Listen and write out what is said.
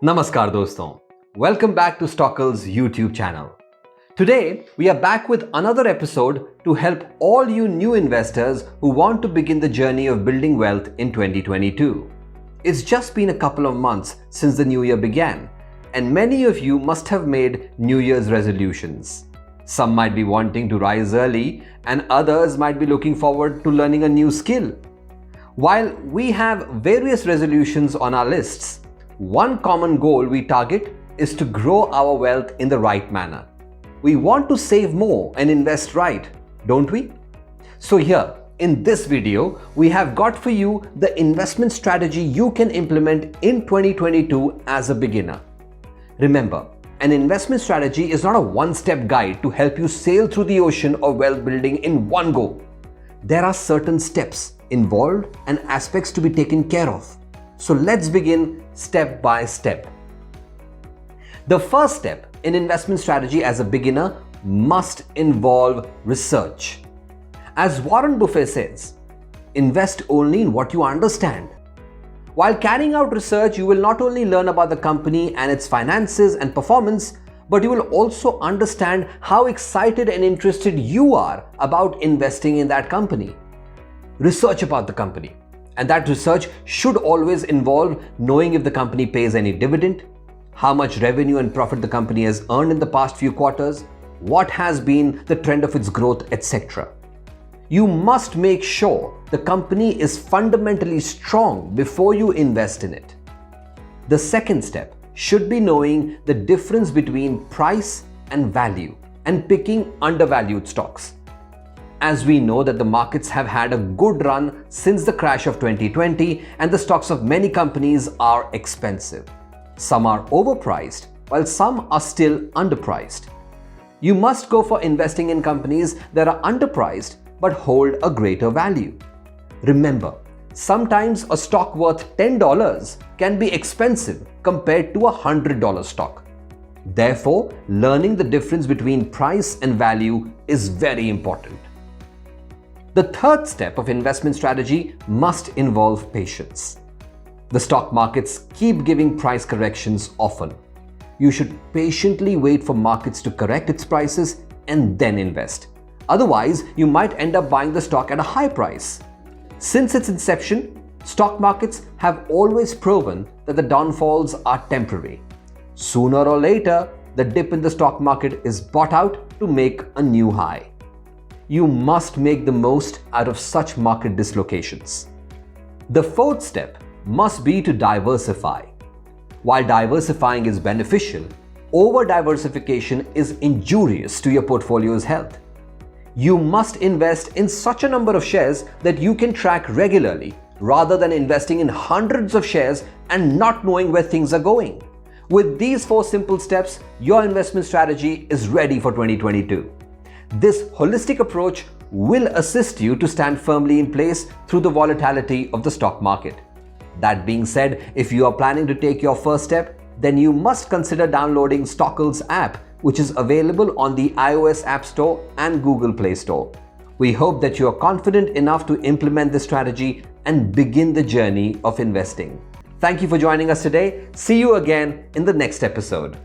Namaskar doston. Welcome back to Stockal's YouTube channel. Today, we are back with another episode to help all you new investors who want to begin the journey of building wealth in 2022. It's just been a couple of months since the new year began, and many of you must have made New Year's resolutions. Some might be wanting to rise early, and others might be looking forward to learning a new skill. While we have various resolutions on our lists, one common goal we target is to grow our wealth in the right manner. We want to save more and invest right, don't we? So here, in this video, we have got for you the investment strategy you can implement in 2022 as a beginner. Remember, an investment strategy is not a one-step guide to help you sail through the ocean of wealth building in one go. There are certain steps involved and aspects to be taken care of. So let's begin step by step. The first step in investment strategy as a beginner must involve research. As Warren Buffett says, invest only in what you understand. While carrying out research, you will not only learn about the company and its finances and performance, but you will also understand how excited and interested you are about investing in that company. Research about the company. And that research should always involve knowing if the company pays any dividend, how much revenue and profit the company has earned in the past few quarters, what has been the trend of its growth, etc. You must make sure the company is fundamentally strong before you invest in it. The second step should be knowing the difference between price and value and picking undervalued stocks. As we know that the markets have had a good run since the crash of 2020 and the stocks of many companies are expensive. Some are overpriced while some are still underpriced. You must go for investing in companies that are underpriced but hold a greater value. Remember, sometimes a stock worth $10 can be expensive compared to a $100 stock. Therefore, learning the difference between price and value is very important. The third step of investment strategy must involve patience. The stock markets keep giving price corrections often. You should patiently wait for markets to correct its prices and then invest. Otherwise, you might end up buying the stock at a high price. Since its inception, stock markets have always proven that the downfalls are temporary. Sooner or later, the dip in the stock market is bought out to make a new high. You must make the most out of such market dislocations. The fourth step must be to diversify. While diversifying is beneficial, over-diversification is injurious to your portfolio's health. You must invest in such a number of shares that you can track regularly, rather than investing in hundreds of shares and not knowing where things are going. With these 4 simple steps, your investment strategy is ready for 2022. This holistic approach will assist you to stand firmly in place through the volatility of the stock market. That being said, if you are planning to take your first step, then you must consider downloading Stockal's app, which is available on the iOS App Store and Google Play Store. We hope that you are confident enough to implement this strategy and begin the journey of investing. Thank you for joining us today. See you again in the next episode.